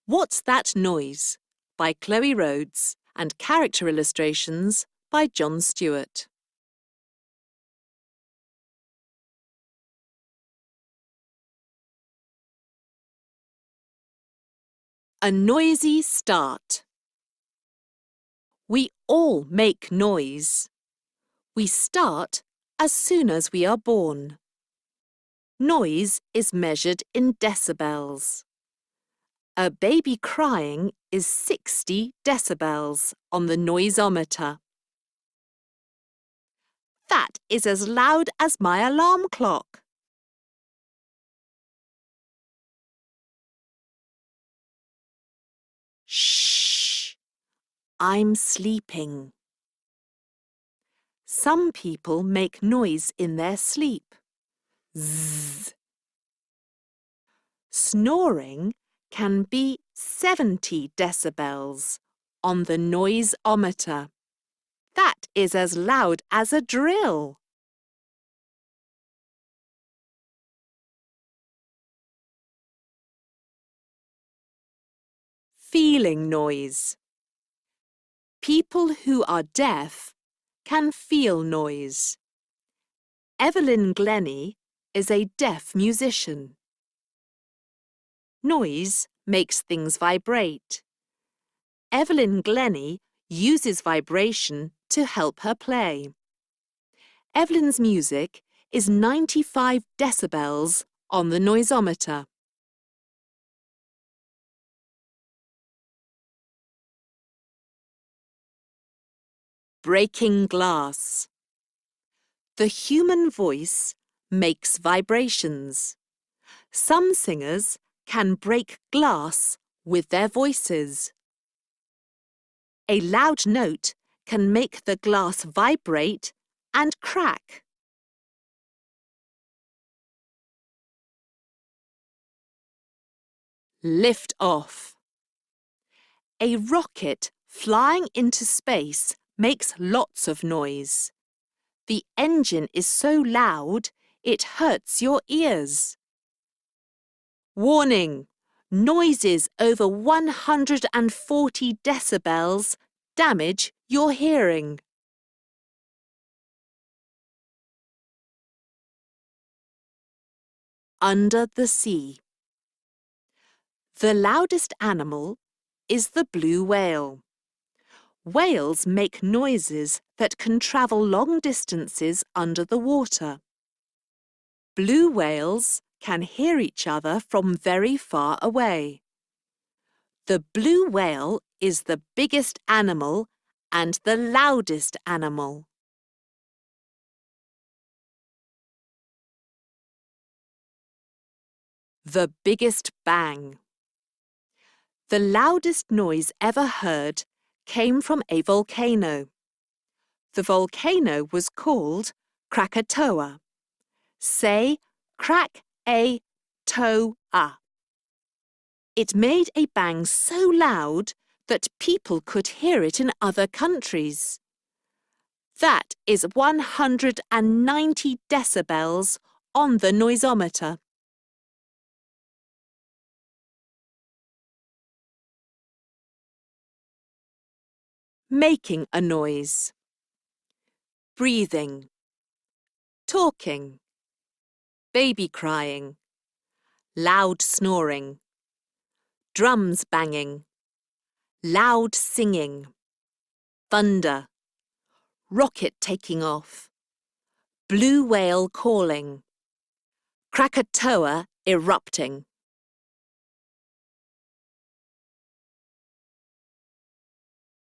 What's That Noise? By Chloe Rhodes and character illustrations by John Stewart. A noisy start. We all make noise. We start as soon as we are born. Noise is measured in decibels. A baby crying is 60 decibels on the noisometer. That is as loud as my alarm clock. Shh! I'm sleeping. Some people make noise in their sleep. Zzz. Snoring can be 70 decibels on the noisometer. That is as loud as a drill. Feeling noise. People who are deaf can feel noise. Evelyn Glennie is a deaf musician. Noise makes things vibrate. Evelyn Glennie uses vibration to help her play. Evelyn's music is 95 decibels on the noisometer. Breaking glass. The human voice makes vibrations. Some singers can break glass with their voices. A loud note can make the glass vibrate and crack. Lift off. A rocket flying into space makes lots of noise. The engine is so loud it hurts your ears. Warning! Noises over 140 decibels damage your hearing. Under the sea. The loudest animal is the blue whale. Whales make noises that can travel long distances under the water. Blue whales can hear each other from very far away. The blue whale is the biggest animal and the loudest animal. The biggest bang. The loudest noise ever heard came from a volcano. The volcano was called Krakatoa. Say Krak-a-to-a. It made a bang so loud that people could hear it in other countries. That is 190 decibels on the noisometer. Making a noise. Breathing. Talking. Baby crying. Loud snoring. Drums banging. Loud singing. Thunder. Rocket taking off. Blue whale calling. Krakatoa erupting.